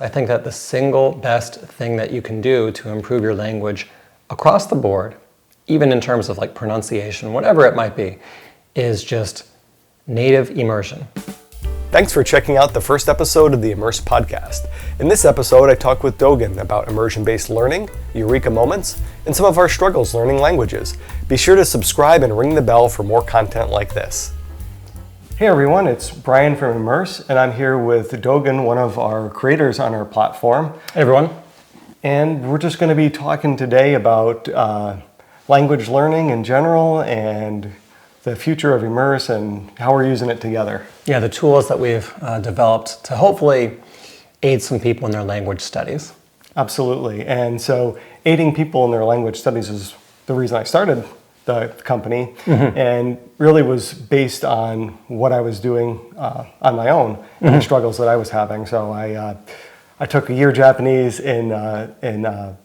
I think that the single best thing that you can do to improve your language across the board, even in terms of like pronunciation, whatever it might be, is just native immersion. Thanks for checking out the first episode of the Immerse Podcast. In this episode, I talk with Dogen about immersion-based learning, Eureka moments, and some of our struggles learning languages. Be sure to subscribe and ring the bell for more content like this. Hey everyone, it's Brian from Immerse, and I'm here with Dogen, one of our creators on our platform. Hey everyone. And we're just going to be talking today about language learning in general and the future of Immerse and how we're using it together. Yeah, the tools that we've developed to hopefully aid some people in their language studies. Absolutely. And so aiding people in their language studies is the reason I started the company, and really was based on what I was doing on my own and the struggles that I was having. So I took a year Japanese in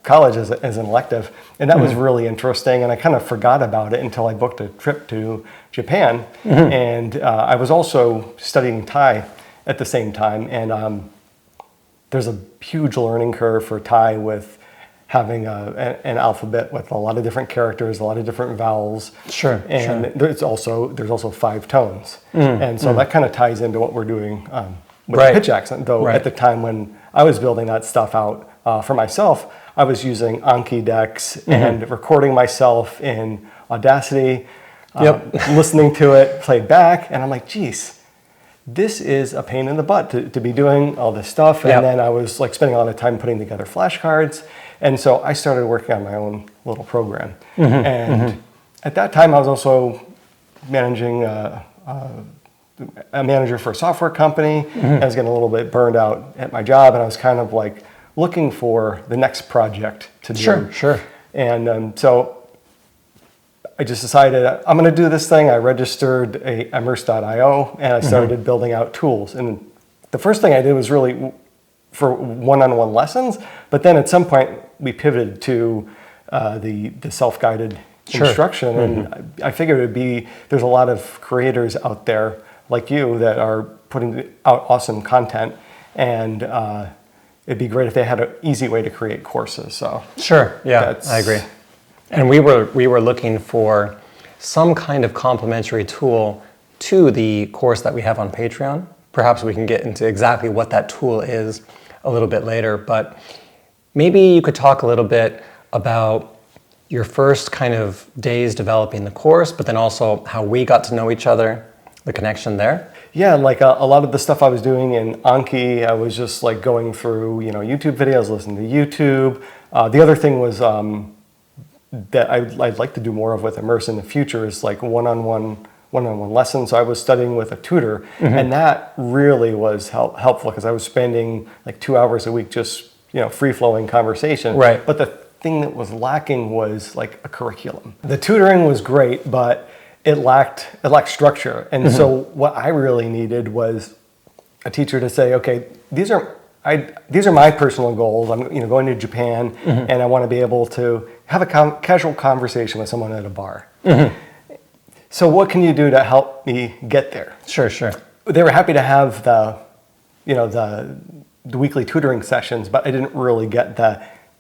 college as an elective, and that was really interesting, and I kind of forgot about it until I booked a trip to Japan. And I was also studying Thai at the same time, and there's a huge learning curve for Thai with having an alphabet with a lot of different characters, a lot of different vowels. Sure. And there's also 5 tones. And so that kind of ties into what we're doing with the pitch accent, though at the time when I was building that stuff out for myself, I was using Anki decks and recording myself in Audacity, listening to it played back, and I'm like, geez, this is a pain in the butt to be doing all this stuff. And then I was like spending a lot of time putting together flashcards. And so I started working on my own little program. And at that time, I was also managing a manager for a software company. I was getting a little bit burned out at my job, and I was kind of like looking for the next project to do. Sure. And so I just decided I'm going to do this thing. I registered a Immerse.io, and I started building out tools. And the first thing I did was really for one-on-one lessons, but then at some point we pivoted to the self-guided instruction, and I figured there's a lot of creators out there like you that are putting out awesome content, and it'd be great if they had an easy way to create courses. So sure, I agree. And we were looking for some kind of complementary tool to the course that we have on Patreon. Perhaps we can get into exactly what that tool is a little bit later, but maybe you could talk a little bit about your first kind of days developing the course, but then also how we got to know each other, the connection there. Yeah, like a lot of the stuff I was doing in Anki, I was just like going through, YouTube videos, listening to YouTube. The other thing was that I'd like to do more of with Immerse in the future is like one-on-one lessons. So I was studying with a tutor, and that really was helpful because I was spending like 2 hours a week just free-flowing conversation. Right. But the thing that was lacking was like a curriculum. The tutoring was great, but it lacked structure. And so what I really needed was a teacher to say, okay, these are my personal goals. I'm going to Japan, and I want to be able to have a casual conversation with someone at a bar. So what can you do to help me get there? Sure. They were happy to have the weekly tutoring sessions, but I didn't really get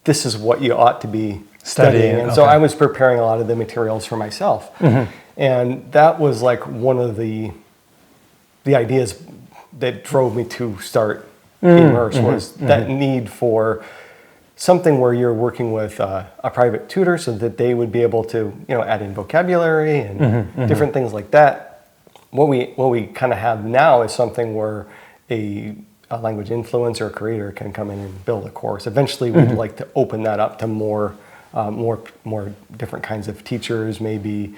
this is what you ought to be studying. And so I was preparing a lot of the materials for myself. And that was like one of the ideas that drove me to start Immerse was that need for something where you're working with a private tutor so that they would be able to, add in vocabulary and different things like that. What we kind of have now is something where a language influencer or creator can come in and build a course. Eventually, we'd like to open that up to more different kinds of teachers, maybe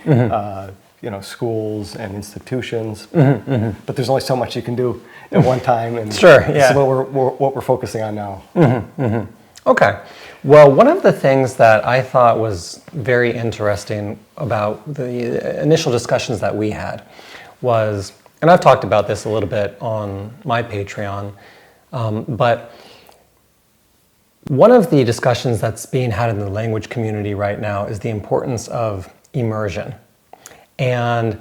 schools and institutions. But there's only so much you can do at one time, and this is what we're focusing on now. Okay. Well, one of the things that I thought was very interesting about the initial discussions that we had was, and I've talked about this a little bit on my Patreon, but one of the discussions that's being had in the language community right now is the importance of immersion. And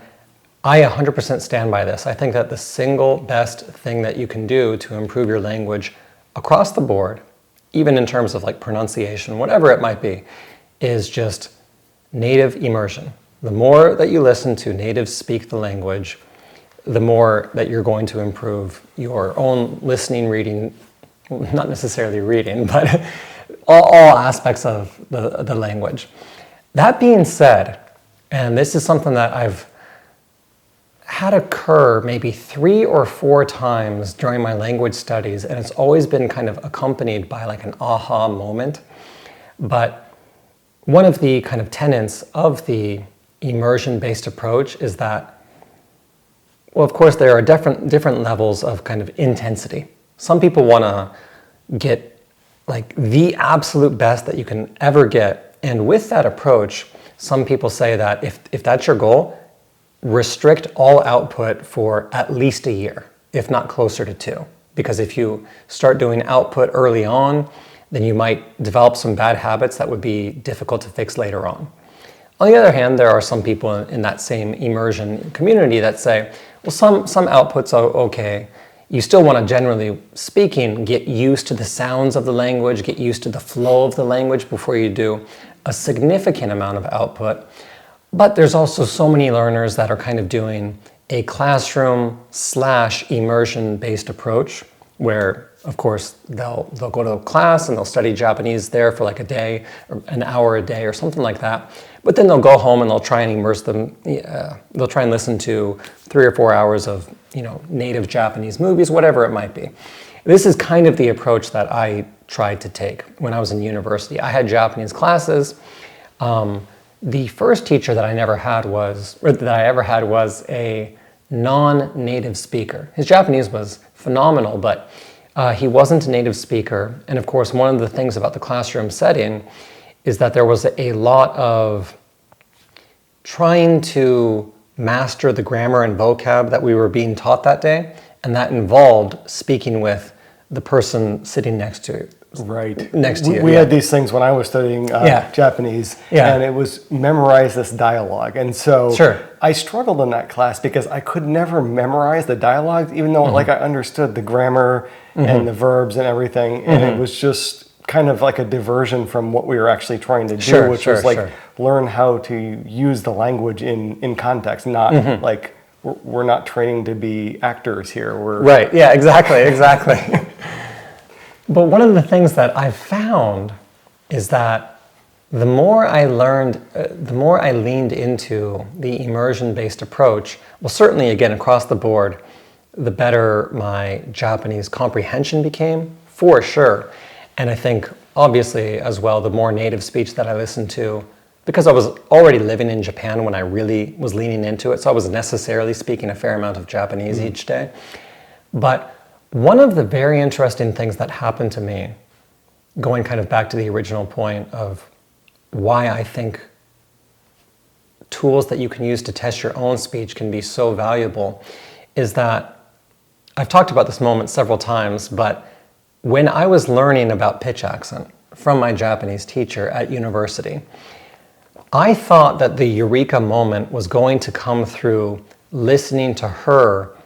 I 100% stand by this. I think that the single best thing that you can do to improve your language across the board, even in terms of like pronunciation, whatever it might be, is just native immersion. The more that you listen to natives speak the language, the more that you're going to improve your own listening, reading, not necessarily reading, but all aspects of the language. That being said, and this is something that I've had occur maybe 3 or 4 times during my language studies, and it's always been kind of accompanied by like an aha moment. But one of the kind of tenets of the immersion-based approach is that, well, of course, there are different levels of kind of intensity. Some people want to get like the absolute best that you can ever get. And with that approach, some people say that if that's your goal, restrict all output for at least a year, if not closer to 2. Because if you start doing output early on, then you might develop some bad habits that would be difficult to fix later on. On the other hand, there are some people in that same immersion community that say, well, some outputs are okay. You still want to, generally speaking, get used to the sounds of the language, get used to the flow of the language before you do a significant amount of output. But there's also so many learners that are kind of doing a classroom/immersion-based approach where, of course, they'll go to a class and they'll study Japanese there for like a day or an hour a day or something like that. But then they'll go home and they'll try and immerse them. They'll try and listen to 3 or 4 hours of native Japanese movies, whatever it might be. This is kind of the approach that I tried to take when I was in university. I had Japanese classes. The first teacher that I ever had was a non-native speaker. His Japanese was phenomenal, but he wasn't a native speaker. And of course, one of the things about the classroom setting is that there was a lot of trying to master the grammar and vocab that we were being taught that day, and that involved speaking with the person sitting next to you. Right. Next to you. We had these things when I was studying Japanese, and it was memorize this dialogue. And so I struggled in that class because I could never memorize the dialogue, even though like I understood the grammar and the verbs and everything. And it was just kind of like a diversion from what we were actually trying to do, which was like learn how to use the language in context, not like we're not training to be actors here. Right. Yeah, exactly. But one of the things that I've found is that the more I learned, the more I leaned into the immersion-based approach, well, certainly, again, across the board, the better my Japanese comprehension became, for sure. And I think, obviously, as well, the more native speech that I listened to, because I was already living in Japan when I really was leaning into it, so I was necessarily speaking a fair amount of Japanese each day. But one of the very interesting things that happened to me, going kind of back to the original point of why I think tools that you can use to test your own speech can be so valuable, is that I've talked about this moment several times, but when I was learning about pitch accent from my Japanese teacher at university, I thought that the Eureka moment was going to come through listening to her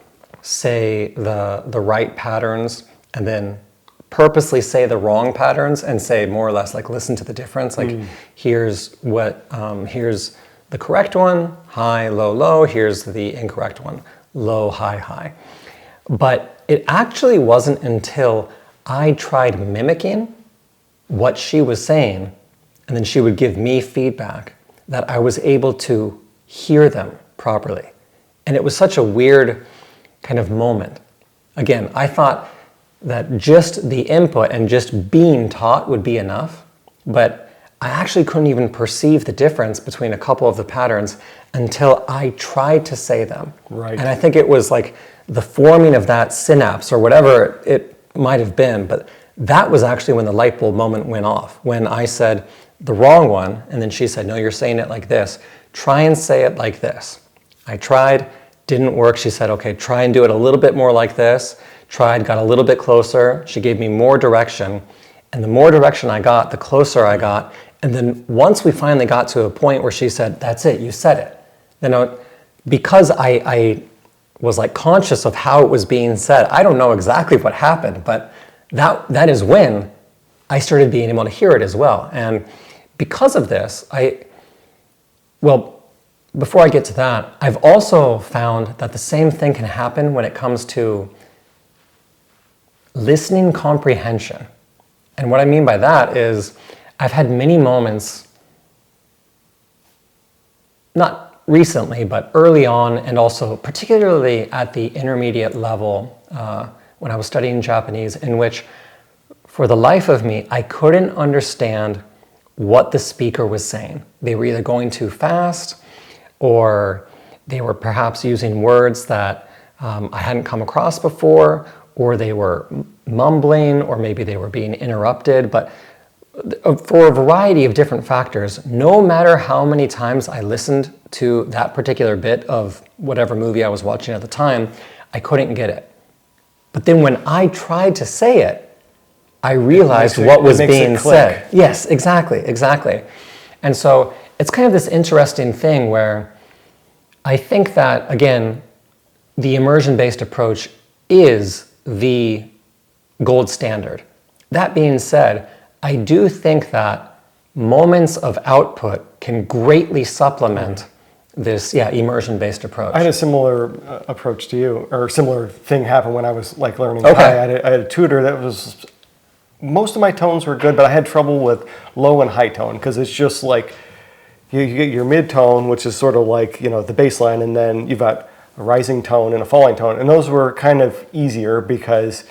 say the right patterns and then purposely say the wrong patterns and say more or less like listen to the difference. Like here's the correct one, high, low, low. Here's the incorrect one, low, high, high. But it actually wasn't until I tried mimicking what she was saying and then she would give me feedback that I was able to hear them properly. And it was such a weird kind of moment. Again, I thought that just the input and just being taught would be enough, but I actually couldn't even perceive the difference between a couple of the patterns until I tried to say them. Right. And I think it was like the forming of that synapse or whatever it might have been, but that was actually when the light bulb moment went off, when I said the wrong one, and then she said, no, you're saying it like this. Try and say it like this. I tried. Didn't work. She said, okay, try and do it a little bit more like this. Tried, got a little bit closer. She gave me more direction. And the more direction I got, the closer I got. And then once we finally got to a point where she said, that's it, you said it. Then because I was like conscious of how it was being said, I don't know exactly what happened, but that is when I started being able to hear it as well. And because of this, before I get to that, I've also found that the same thing can happen when it comes to listening comprehension. And what I mean by that is I've had many moments, not recently, but early on, and also particularly at the intermediate level when I was studying Japanese, in which for the life of me, I couldn't understand what the speaker was saying. They were either going too fast, or they were perhaps using words that I hadn't come across before, or they were mumbling, or maybe they were being interrupted. But for a variety of different factors, no matter how many times I listened to that particular bit of whatever movie I was watching at the time, I couldn't get it. But then when I tried to say it, I realized what was being said. Yes, exactly. And so it's kind of this interesting thing where I think that, again, the immersion-based approach is the gold standard. That being said, I do think that moments of output can greatly supplement this, immersion-based approach. I had a similar approach to you, or similar thing happen when I was like learning. Okay. I had a tutor that was, most of my tones were good, but I had trouble with low and high tone, because it's just like, you get your mid-tone, which is sort of like, the bass line, and then you've got a rising tone and a falling tone. And those were kind of easier because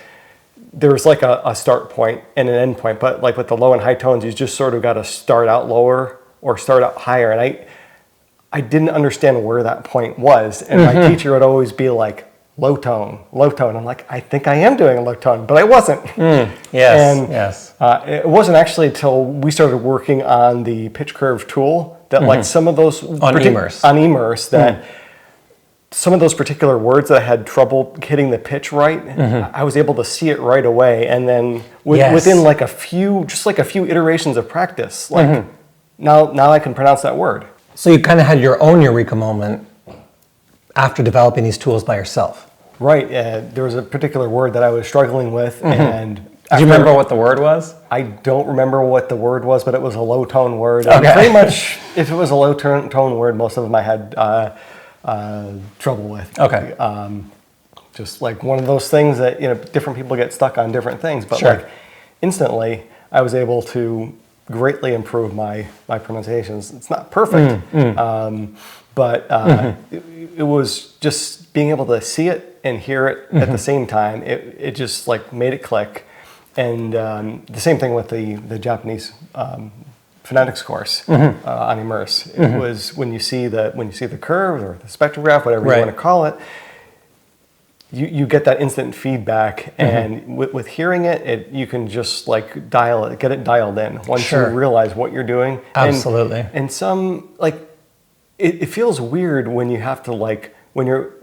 there's like a start point and an end point. But like with the low and high tones, you just sort of got to start out lower or start out higher. And I didn't understand where that point was. And my teacher would always be like, low tone. I'm like, I think I am doing a low tone, but I wasn't. Yes. It wasn't actually until we started working on the pitch curve tool that like some of those on Immerse that some of those particular words that I had trouble hitting the pitch right, I was able to see it right away. And then within like a few iterations of practice, like now I can pronounce that word. So you kind of had your own Eureka moment after developing these tools by yourself. Right. There was a particular word that I was struggling with, and do you remember what the word was? I don't remember what the word was, but it was a low tone word. Okay. And pretty much, if it was a low tone word, most of them I had trouble with. Okay. Just like one of those things that different people get stuck on different things, but Sure. like instantly, I was able to greatly improve my pronunciations. It's not perfect, but it was just being able to see it and hear it at the same time. It just like made it click. And the same thing with the Japanese phonetics course on Immerse. It was when you see the curve or the spectrograph, whatever you want to call it, you get that instant feedback, and with hearing it, you can just like get it dialed in once you realize what you're doing. Absolutely. And some like it feels weird when you have to like when you're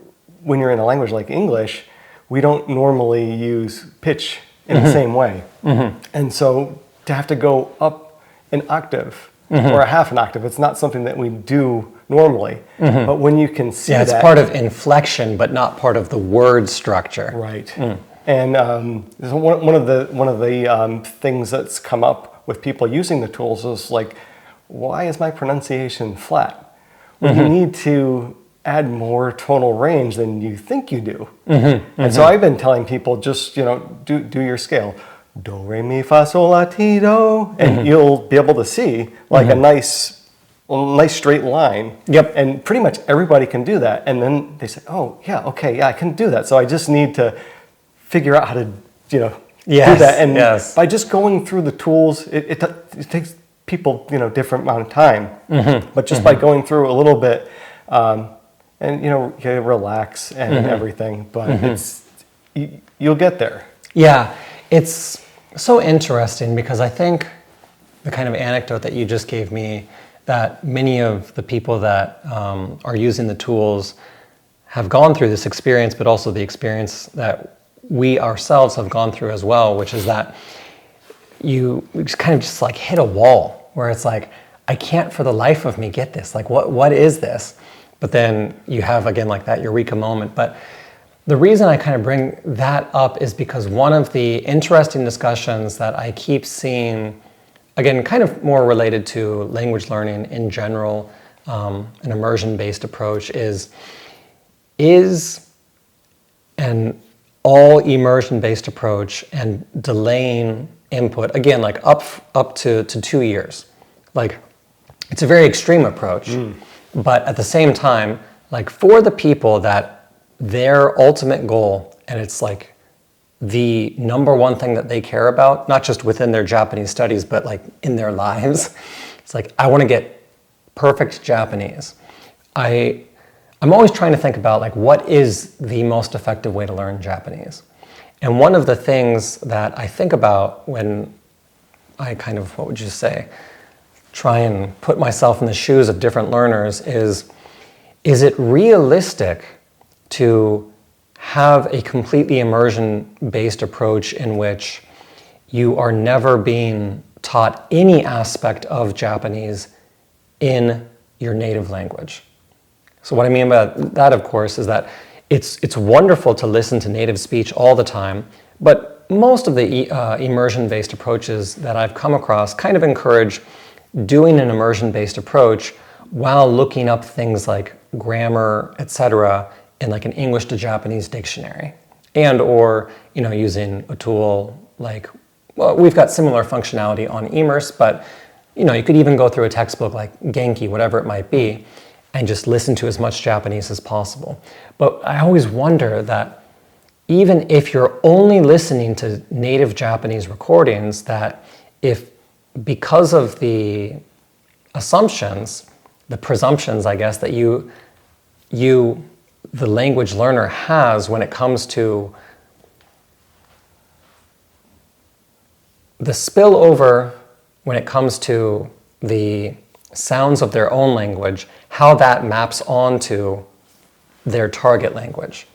in a language like English, we don't normally use pitch in the same way, and so to have to go up an octave or a half an octave, it's not something that we do normally. But when you can see it's part of inflection, but not part of the word structure. Right. And one of the things that's come up with people using the tools is like, why is my pronunciation flat? Well, you need to add more tonal range than you think you do. And so I've been telling people, just do your scale. Do, re, mi, fa, sol, la, ti, do. And you'll be able to see like a nice straight line. Yep. And pretty much everybody can do that. And then they say, oh, yeah, okay, yeah, I can do that. So I just need to figure out how to, do that. And by just going through the tools, it takes people, different amount of time. But just by going through a little bit, and, you relax and everything, but you'll get there. Yeah, it's so interesting because I think the kind of anecdote that you just gave me, that many of the people that are using the tools have gone through this experience, but also the experience that we ourselves have gone through as well, which is that you kind of just like hit a wall where it's like, I can't for the life of me get this. Like, what is this? But then you have, again, like that Eureka moment. But the reason I kind of bring that up is because one of the interesting discussions that I keep seeing, again, kind of more related to language learning in general, an immersion-based approach is an all immersion-based approach and delaying input, again, like up to 2 years. Like, it's a very extreme approach, but at the same time, like for the people that their ultimate goal, and it's like the number one thing that they care about, not just within their Japanese studies, but like in their lives, it's like, I want to get perfect Japanese. I'm always trying to think about like, what is the most effective way to learn Japanese? And one of the things that I think about when I kind of, what would you say, try and put myself in the shoes of different learners is it realistic to have a completely immersion-based approach in which you are never being taught any aspect of Japanese in your native language? So what I mean by that, of course, is that it's wonderful to listen to native speech all the time, but most of the immersion-based approaches that I've come across kind of encourage doing an immersion-based approach while looking up things like grammar, etc., in like an English to Japanese dictionary, and or using a tool like, well, we've got similar functionality on Immerse, but you could even go through a textbook like Genki, whatever it might be, and just listen to as much Japanese as possible. But I always wonder that even if you're only listening to native Japanese recordings, that if because of the assumptions, the presumptions, I guess, that the language learner has when it comes to the spillover, when it comes to the sounds of their own language, how that maps onto their target language.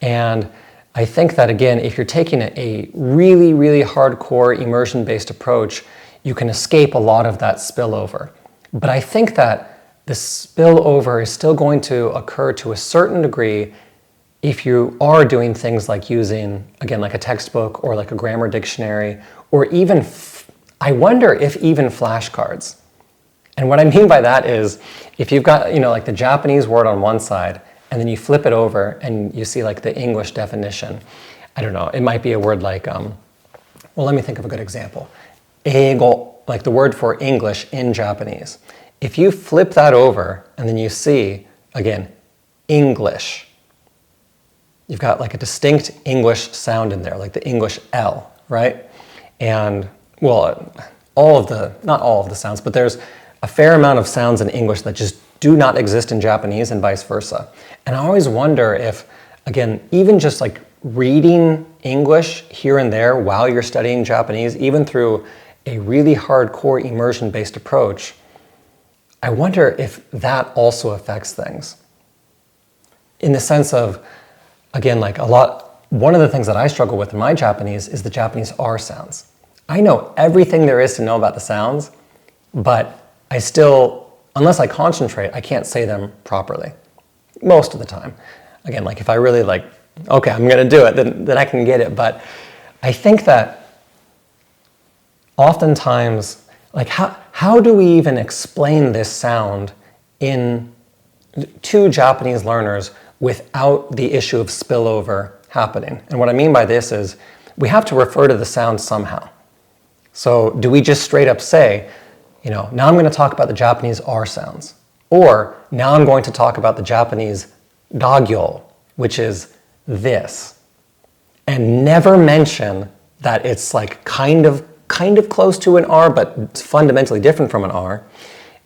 And I think that, again, if you're taking a really, really hardcore immersion-based approach, you can escape a lot of that spillover. But I think that the spillover is still going to occur to a certain degree if you are doing things like using, again, like a textbook or like a grammar dictionary, or even, I wonder if even flashcards. And what I mean by that is, if you've got, like the Japanese word on one side, and then you flip it over and you see like the English definition. I don't know, it might be a word like, well, let me think of a good example. Eigo, like the word for English in Japanese. If you flip that over and then you see, again, English, you've got like a distinct English sound in there, like the English L, right? And, well, not all of the sounds, but there's a fair amount of sounds in English that just do not exist in Japanese and vice versa. And I always wonder if, again, even just like reading English here and there while you're studying Japanese, even through a really hardcore immersion-based approach, I wonder if that also affects things. In the sense of, again, like one of the things that I struggle with in my Japanese is the Japanese R sounds. I know everything there is to know about the sounds, but I still, unless I concentrate, I can't say them properly, most of the time. Again, like if I really like, okay, I'm gonna do it, then I can get it. But I think that oftentimes, like how do we even explain this sound to Japanese learners without the issue of spillover happening? And what I mean by this is, we have to refer to the sound somehow. So do we just straight up say, now I'm going to talk about the Japanese R sounds, or now I'm going to talk about the Japanese dagyo, which is this, and never mention that it's like kind of close to an R, but it's fundamentally different from an R,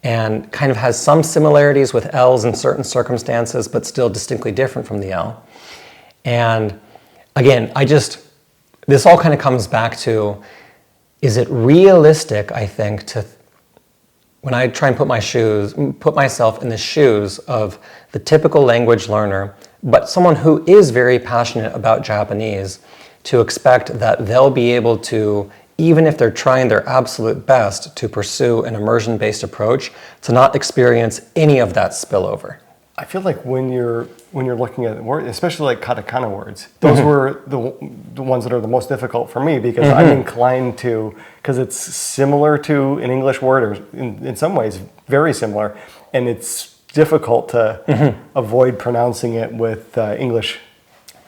and kind of has some similarities with L's in certain circumstances, but still distinctly different from the L. And again, this all kind of comes back to, is it realistic, I think, when I try and put myself in the shoes of the typical language learner, but someone who is very passionate about Japanese, to expect that they'll be able to, even if they're trying their absolute best to pursue an immersion-based approach, to not experience any of that spillover. I feel like when you're looking at words, especially like katakana words, those were the ones that are the most difficult for me because I'm inclined to, because it's similar to an English word, or in some ways very similar, and it's difficult to avoid pronouncing it with English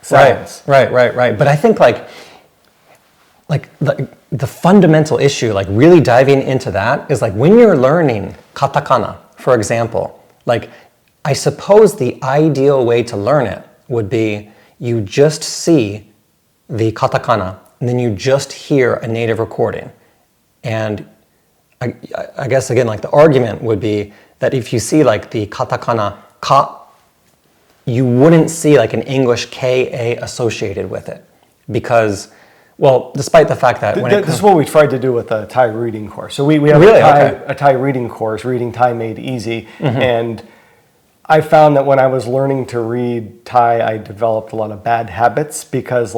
sounds. Right. But I think like the fundamental issue, like really diving into that, is like when you're learning katakana, for example, like I suppose the ideal way to learn it would be you just see the katakana and then you just hear a native recording. And I guess again, like the argument would be that if you see like the katakana ka, you wouldn't see like an English K-A associated with it because, well, despite the fact that this is what we tried to do with the Thai reading course. So we have really? a Thai reading course, Reading Thai Made Easy, and I found that when I was learning to read Thai, I developed a lot of bad habits because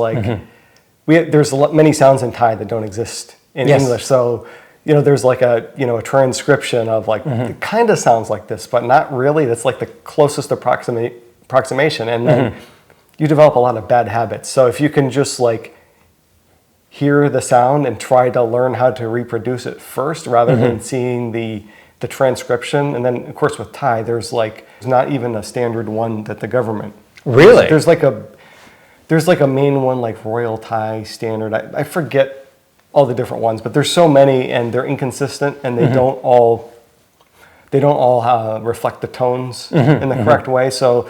there's many sounds in Thai that don't exist in English. So, there's like a transcription of like, it kind of sounds like this, but not really. That's like the closest approximation. And then you develop a lot of bad habits. So if you can just like hear the sound and try to learn how to reproduce it first rather than seeing the transcription. And then of course with Thai, there's not even a standard one that the government. Really? There's like a main one, like Royal Thai Standard. I forget all the different ones, but there's so many and they're inconsistent and they don't all reflect the tones in the correct way. So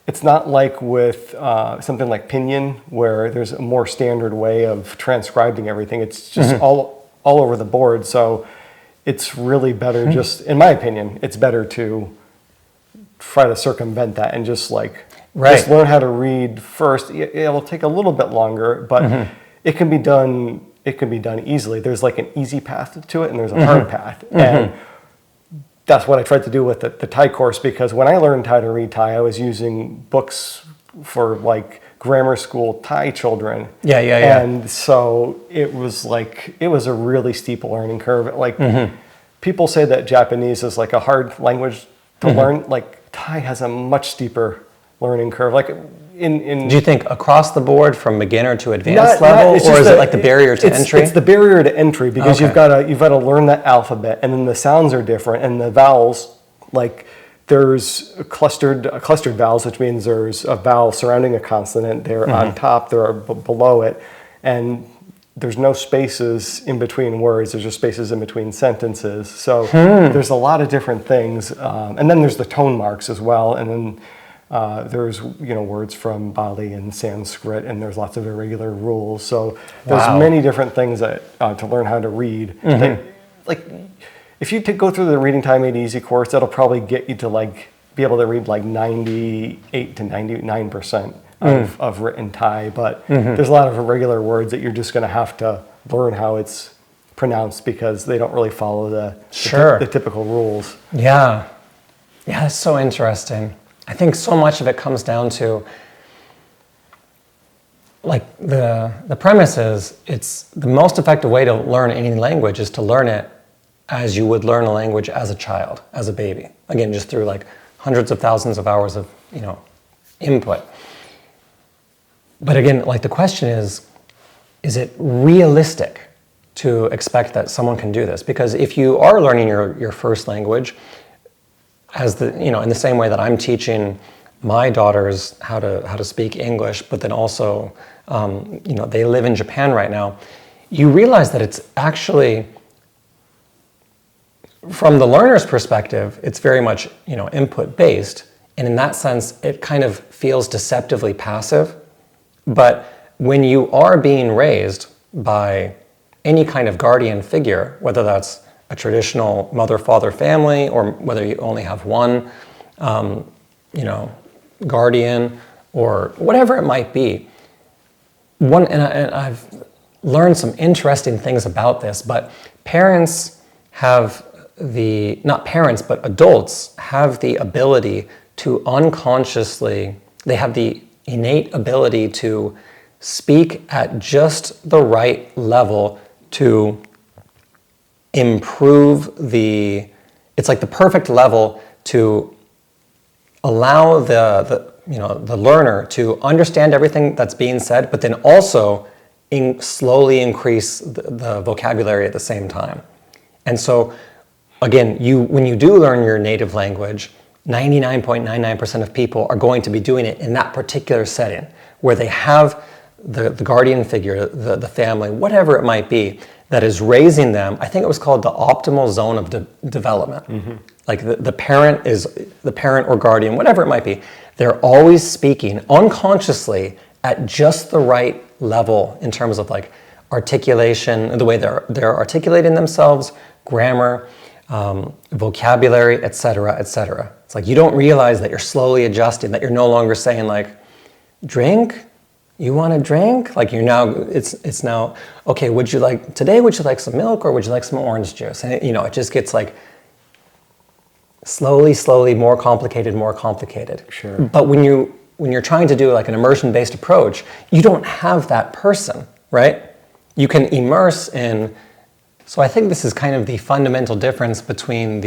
it's not like with something like Pinyin where there's a more standard way of transcribing everything. It's just all over the board. So it's really better, just in my opinion, it's better to try to circumvent that and just just learn how to read first. It'll take a little bit longer, but it can be done. It can be done easily. There's like an easy path to it, and there's a hard path, and that's what I tried to do with the Thai course. Because when I learned how to read Thai, I was using books for like grammar school Thai children. Yeah. And so it was a really steep learning curve. Like people say that Japanese is like a hard language to learn. Like Thai has a much steeper learning curve. Like do you think across the board from beginner to advanced level, or is it like the barrier to entry? It's the barrier to entry because you've got to learn the alphabet, and then the sounds are different, and the vowels, like there's clustered vowels, which means there's a vowel surrounding a consonant. They're on top, they're below it, and there's no spaces in between words. There's just spaces in between sentences. So there's a lot of different things, and then there's the tone marks as well, and then. There's words from Bali and Sanskrit, and there's lots of irregular rules. So there's many different things that to learn how to read. Like if you go through the Reading Thai Made Easy course, that'll probably get you to be able to read 98 to 99% of written Thai. But there's a lot of irregular words that you're just going to have to learn how it's pronounced because they don't really follow the typical rules. Yeah, that's so interesting. I think so much of it comes down to the premise is it's the most effective way to learn any language is to learn it as you would learn a language as a child, as a baby. Again, just through hundreds of thousands of hours of input. But again, the question is it realistic to expect that someone can do this? Because if you are learning your first language, as in the same way that I'm teaching my daughters how to speak English, but then also, they live in Japan right now, you realize that it's actually, from the learner's perspective, it's very much, input based. And in that sense, it kind of feels deceptively passive. But when you are being raised by any kind of guardian figure, whether that's a traditional mother-father family, or whether you only have one, guardian, or whatever it might be. And I've learned some interesting things about this, but parents have not parents, but adults have the ability to unconsciously, they have the innate ability to speak at just the right level to improve it's like the perfect level to allow the learner to understand everything that's being said, but then also slowly increase the vocabulary at the same time. And so, again, when you do learn your native language, 99.99% of people are going to be doing it in that particular setting where they have the guardian figure, the family, whatever it might be, that is raising them. I think it was called the optimal zone of development. Mm-hmm. Like the parent or guardian, whatever it might be. They're always speaking unconsciously at just the right level in terms of like articulation, the way they're articulating themselves, grammar, vocabulary, etc., etc. It's like you don't realize that you're slowly adjusting, that you're no longer saying like, drink? You want a drink? Like it's now, okay, would you like some milk or would you like some orange juice? And it just gets like slowly more complicated. Sure. But when you're trying to do like an immersion-based approach, you don't have that person, right? You can immerse in. So I think this is kind of the fundamental difference between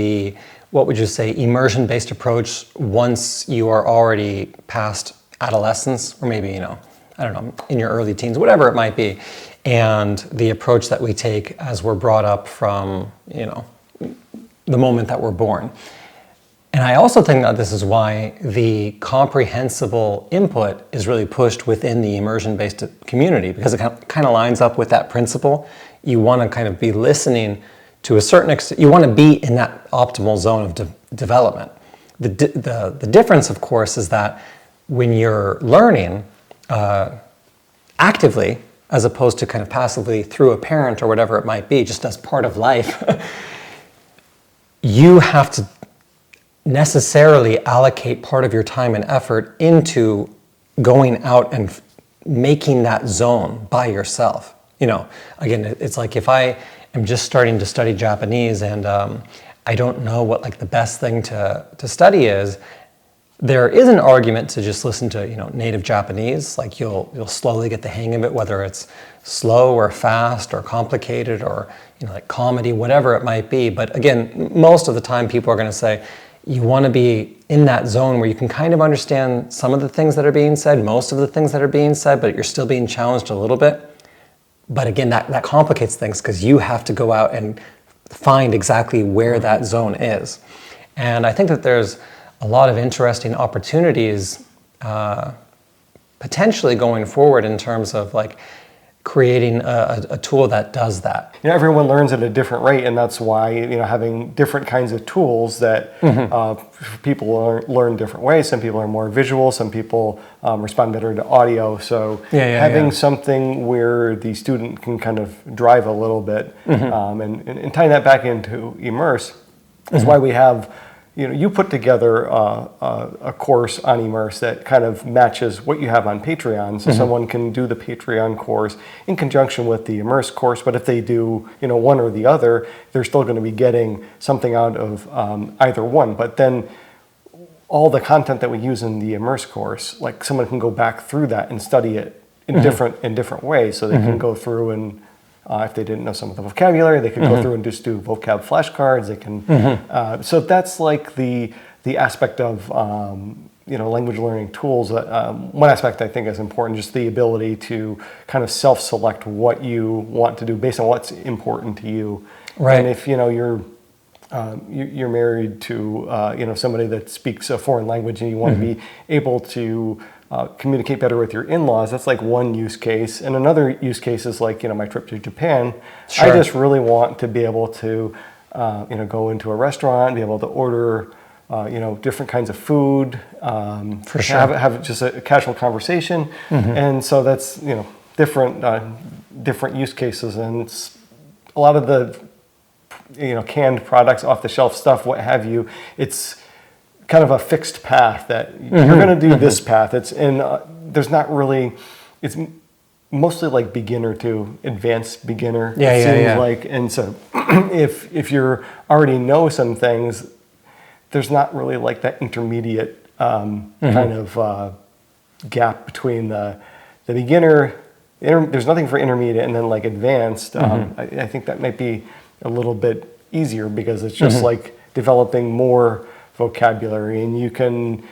what would you say, immersion-based approach once you are already past adolescence, or maybe, I don't know, in your early teens, whatever it might be, and the approach that we take as we're brought up from, the moment that we're born. And I also think that this is why the comprehensible input is really pushed within the immersion-based community, because it kind of lines up with that principle. You want to kind of be listening to a certain extent. You want to be in that optimal zone of development. The difference, of course, is that when you're learning actively, as opposed to kind of passively through a parent or whatever it might be, just as part of life, you have to necessarily allocate part of your time and effort into going out and making that zone by yourself. Again, it's like if I am just starting to study Japanese and I don't know what like the best thing to study is, there is an argument to just listen to native Japanese. Like you'll slowly get the hang of it, whether it's slow or fast or complicated or like comedy, whatever it might be. But again, most of the time people are going to say you want to be in that zone where you can kind of understand some of the things that are being said, most of the things that are being said, but you're still being challenged a little bit. But again, that complicates things because you have to go out and find exactly where that zone is. And I think that there's a lot of interesting opportunities potentially going forward in terms of like creating a tool that does that. Everyone learns at a different rate, and that's why having different kinds of tools that people learn different ways. Some people are more visual, some people respond better to audio. So having something where the student can kind of drive a little bit, and tying that back into Immerse is why we have. You put together a course on Immerse that kind of matches what you have on Patreon, so someone can do the Patreon course in conjunction with the Immerse course. But if they do, one or the other, they're still going to be getting something out of either one. But then all the content that we use in the Immerse course, like someone can go back through that and study it in different ways. So they can go through and if they didn't know some of the vocabulary, they could go through and just do vocab flashcards. They can, so that's like the aspect of language learning tools. One aspect I think is important, just the ability to kind of self-select what you want to do based on what's important to you. Right. And if you're married to somebody that speaks a foreign language and you want to be able to communicate better with your in-laws, that's like one use case. And another use case is like, my trip to Japan. Sure. I just really want to be able to, go into a restaurant, be able to order, different kinds of food, for sure. have just a casual conversation. And so that's, different use cases. And it's a lot of the, canned products, off the shelf stuff, what have you, it's kind of a fixed path that you're going to do this path. It's there's not really, it's mostly like beginner to advanced beginner. It seems like, and so if you already know some things, there's not really like that intermediate kind of gap between the beginner. There's nothing for intermediate and then like advanced. I think that might be a little bit easier because it's just like developing more vocabulary, and you can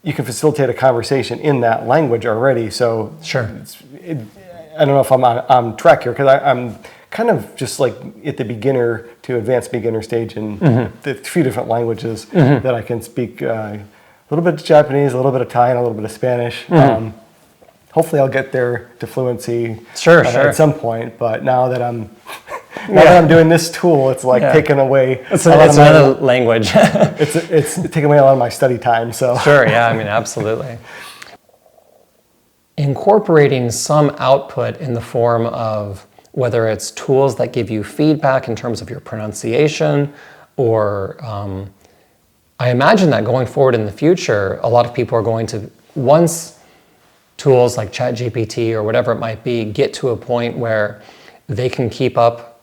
you can facilitate a conversation in that language already. So Sure. I don't know if I'm on track here, because I'm kind of just like at the beginner to advanced beginner stage in the few different languages that I can speak. A little bit of Japanese, a little bit of Thai, and a little bit of Spanish. Hopefully I'll get there to fluency Sure. at some point. But now that I'm doing this tool, it's like taking away it's another language. it's taking away a lot of my study time. So Sure, yeah, I mean, absolutely. Incorporating some output in the form of whether it's tools that give you feedback in terms of your pronunciation, or I imagine that going forward in the future, a lot of people are going to, once tools like ChatGPT or whatever it might be get to a point where they can keep up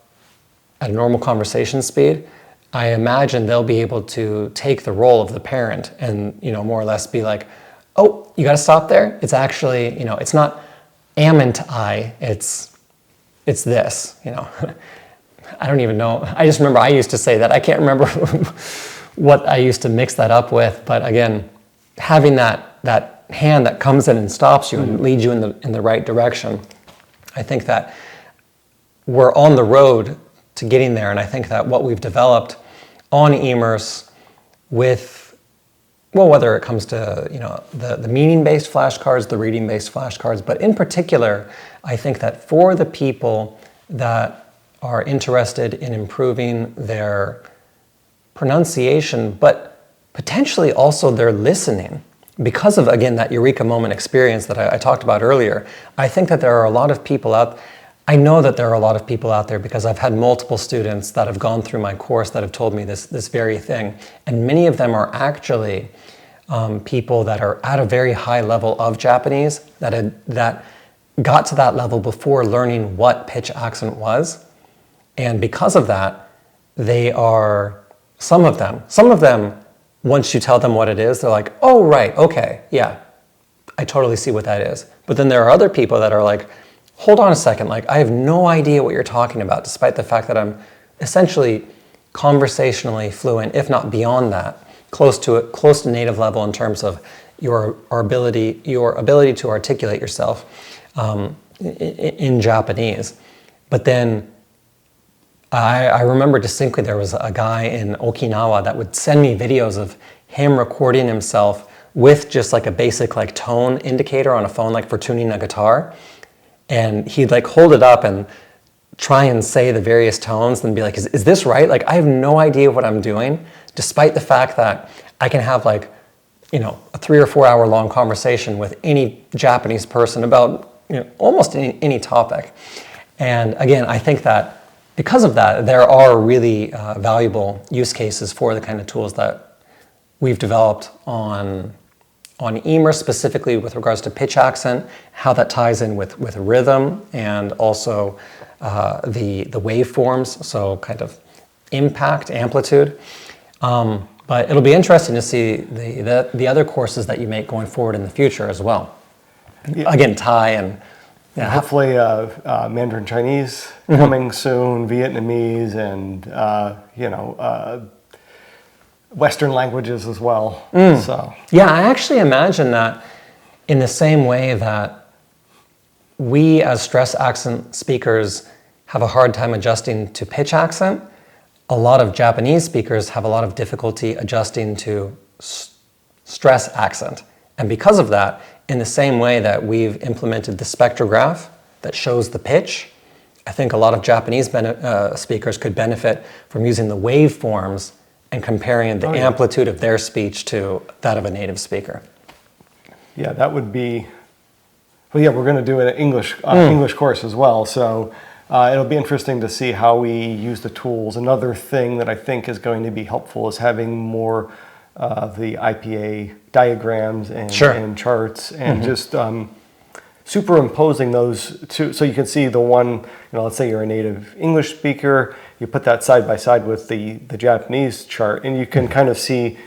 at a normal conversation speed, I imagine they'll be able to take the role of the parent and, more or less be like, oh, you got to stop there. It's actually, it's not am and I, it's this, I don't even know. I just remember I used to say that. I can't remember what I used to mix that up with. But again, having that hand that comes in and stops you and leads you in the right direction, I think that we're on the road to getting there. And I think that what we've developed on Immerse with, whether it comes to the meaning-based flashcards, the reading-based flashcards, but in particular, I think that for the people that are interested in improving their pronunciation, but potentially also their listening, because of, again, that Eureka moment experience that I talked about earlier, I think that there are a lot of people I know that there are a lot of people out there, because I've had multiple students that have gone through my course that have told me this very thing. And many of them are actually people that are at a very high level of Japanese, that got to that level before learning what pitch accent was. And because of that, some of them, once you tell them what it is, they're like, oh, right, okay, yeah, I totally see what that is. But then there are other people that are like, hold on a second, like, I have no idea what you're talking about, despite the fact that I'm essentially conversationally fluent, if not beyond that, close to native level in terms of your ability to articulate yourself in Japanese. But then I remember distinctly there was a guy in Okinawa that would send me videos of him recording himself with just like a basic like tone indicator on a phone, like for tuning a guitar. And he'd like hold it up and try and say the various tones and be like, is this right? Like, I have no idea what I'm doing, despite the fact that I can have like, a 3 or 4 hour long conversation with any Japanese person about, almost any topic. And again, I think that because of that, there are really valuable use cases for the kind of tools that we've developed on Immerse, specifically with regards to pitch accent, how that ties in with rhythm, and also the waveforms, so kind of impact, amplitude. But it'll be interesting to see the other courses that you make going forward in the future as well. Yeah. Again, Thai and hopefully Mandarin Chinese coming soon, Vietnamese, and Western languages as well. So yeah, I actually imagine that in the same way that we as stress accent speakers have a hard time adjusting to pitch accent, a lot of Japanese speakers have a lot of difficulty adjusting to stress accent. And because of that, in the same way that we've implemented the spectrograph that shows the pitch, I think a lot of Japanese speakers could benefit from using the waveforms and comparing the amplitude of their speech to that of a native speaker. Yeah, that would be. Well, yeah, we're going to do an English course as well, so it'll be interesting to see how we use the tools. Another thing that I think is going to be helpful is having more of the IPA diagrams and charts, and just superimposing those two, so you can see the one. Let's say you're a native English speaker, you put that side by side with the Japanese chart, and you can kind of see,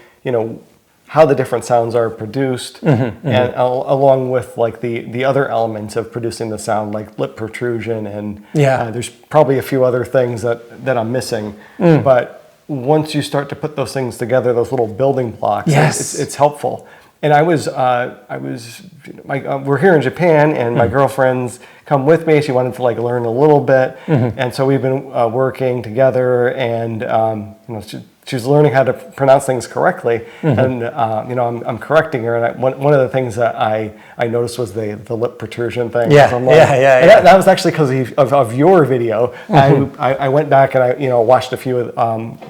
how the different sounds are produced, and along with like the other elements of producing the sound, like lip protrusion, and there's probably a few other things that I'm missing. But once you start to put those things together, those little building blocks, it's helpful. And we're here in Japan, and my girlfriend's come with me. She wanted to like learn a little bit, and so we've been working together. And she's learning how to pronounce things correctly, and I'm correcting her. And one of the things that I noticed was the lip protrusion thing. Yeah, so like, That was actually because of your video. I went back and I watched a few of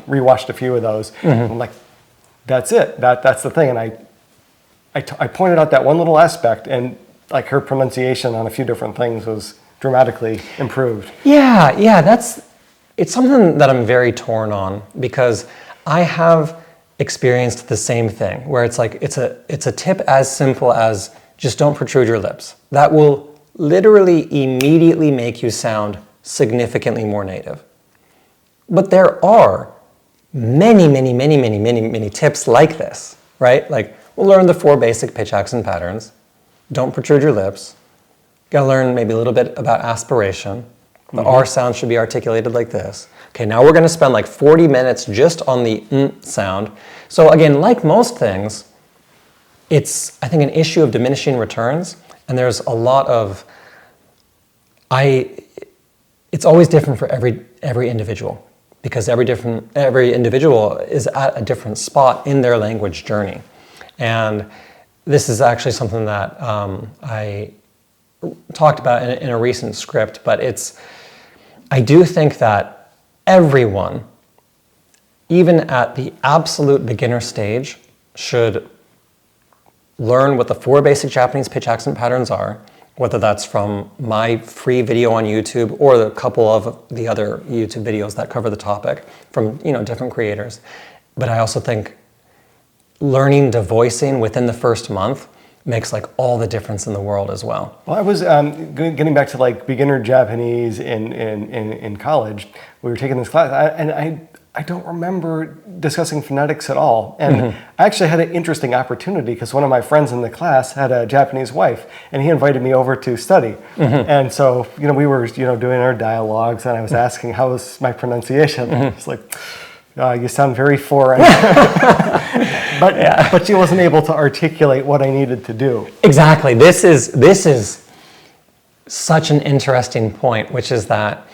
rewatched a few of those. I'm like, that's it. That's the thing, and I pointed out that one little aspect, and like her pronunciation on a few different things was dramatically improved. It's something that I'm very torn on, because I have experienced the same thing where it's like it's a tip as simple as just don't protrude your lips. That will literally immediately make you sound significantly more native. But there are many tips like this, right? Like, we'll learn the 4 basic pitch accent patterns. Don't protrude your lips. Gotta learn maybe a little bit about aspiration. The R sound should be articulated like this. Okay, now we're gonna spend like 40 minutes just on the sound. So again, like most things, it's, I think, an issue of diminishing returns, and there's a lot of, it's always different for every individual, because every individual is at a different spot in their language journey. And this is actually something that I talked about in a recent script, but I do think that everyone, even at the absolute beginner stage, should learn what the 4 basic Japanese pitch accent patterns are, whether that's from my free video on YouTube or a couple of the other YouTube videos that cover the topic from different creators. But I also think learning devoicing within the first month makes like all the difference in the world as well. Well, I was getting back to like beginner Japanese in college. We were taking this class, and I don't remember discussing phonetics at all. And I actually had an interesting opportunity because one of my friends in the class had a Japanese wife, and he invited me over to study. And so we were doing our dialogues, and I was asking how was my pronunciation. It's like, you sound very foreign. But she wasn't able to articulate what I needed to do. Exactly. This is such an interesting point, which is that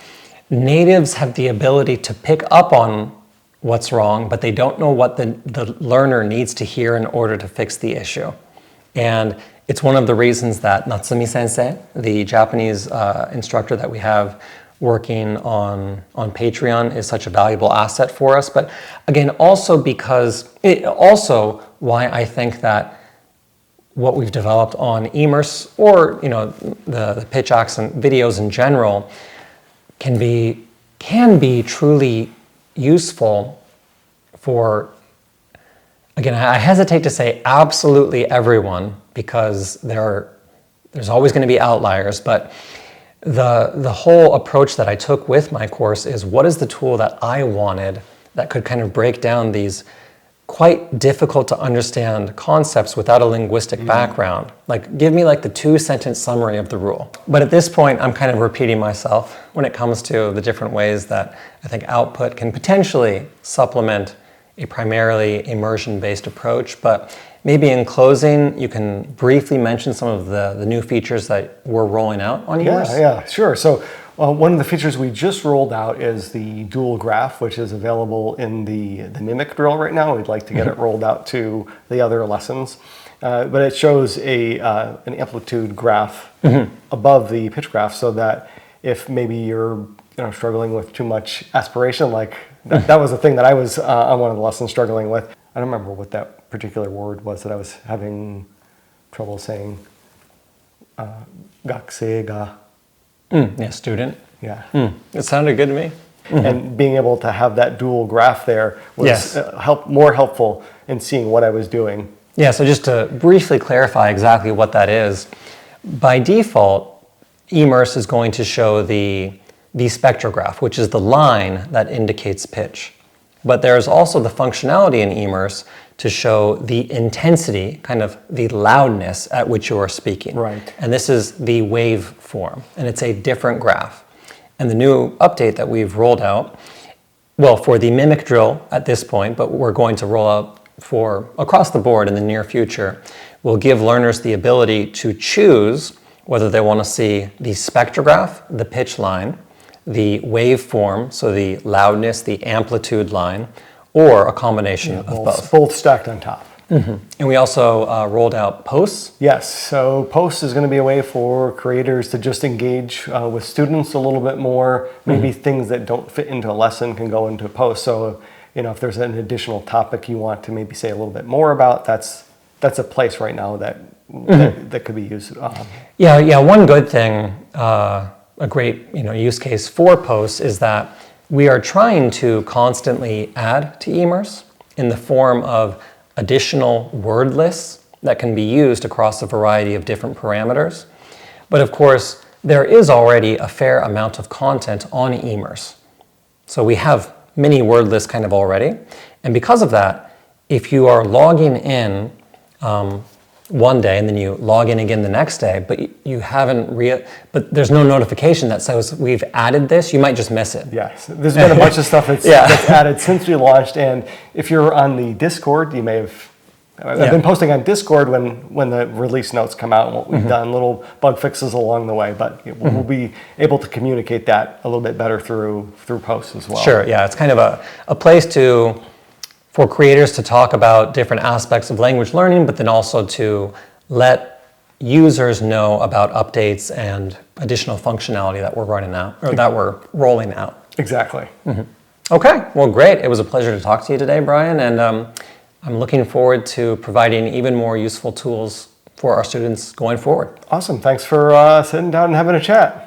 natives have the ability to pick up on what's wrong, but they don't know what the learner needs to hear in order to fix the issue. And it's one of the reasons that Natsumi Sensei, the Japanese instructor that we have working on Patreon, is such a valuable asset for us. But again, also why I think that what we've developed on Immerse, or the pitch accent videos in general, can be truly useful for, again, I hesitate to say absolutely everyone, because there's always going to be outliers, but the whole approach that I took with my course is, what is the tool that I wanted that could kind of break down these quite difficult to understand concepts without a linguistic background? Like, give me like the 2-sentence summary of the rule. But at this point, I'm kind of repeating myself when it comes to the different ways that I think output can potentially supplement a primarily immersion-based approach. But maybe in closing, you can briefly mention some of the new features that we're rolling out on yours. Yeah, sure. So one of the features we just rolled out is the dual graph, which is available in the mimic drill right now. We'd like to get it rolled out to the other lessons. But it shows an amplitude graph above the pitch graph, so that if maybe you're struggling with too much aspiration, like that was the thing that I was on one of the lessons struggling with. I don't remember what that particular word was that I was having trouble saying. Gakusei ga. Student. Yeah. It sounded good to me. And being able to have that dual graph there was more helpful in seeing what I was doing. Yeah, so just to briefly clarify exactly what that is, by default, Immerse is going to show the spectrograph, which is the line that indicates pitch. But there's also the functionality in Immerse to show the intensity, kind of the loudness at which you are speaking. Right. And this is the wave form, and it's a different graph. And the new update that we've rolled out, well, for the mimic drill at this point, but we're going to roll out for across the board in the near future will give learners the ability to choose whether they want to see the spectrograph, the pitch line, the waveform, so the loudness, the amplitude line, or a combination of both. Both stacked on top. And we also rolled out posts. Yes, so posts is going to be a way for creators to just engage with students a little bit more. Maybe things that don't fit into a lesson can go into a post. So, if there's an additional topic you want to maybe say a little bit more about, that's a place right now that could be used. Yeah. One good thing, a great use case for posts is that we are trying to constantly add to Immerse in the form of additional word lists that can be used across a variety of different parameters. But of course, there is already a fair amount of content on Immerse. So we have many word lists kind of already. And because of that, if you are logging in one day and then you log in again the next day, but you haven't but there's no notification that says we've added this, you might just miss it. Yes, there's been a bunch of stuff that's added since we launched, and if you're on the Discord, you may have. I've been posting on Discord when the release notes come out and what we've done, little bug fixes along the way, but we'll be able to communicate that a little bit better through posts as well. Sure, yeah, it's kind of a place for creators to talk about different aspects of language learning, but then also to let users know about updates and additional functionality that we're running out, or that we're rolling out. Exactly. Okay, well, great. It was a pleasure to talk to you today, Brian, and I'm looking forward to providing even more useful tools for our students going forward. Awesome. Thanks for sitting down and having a chat.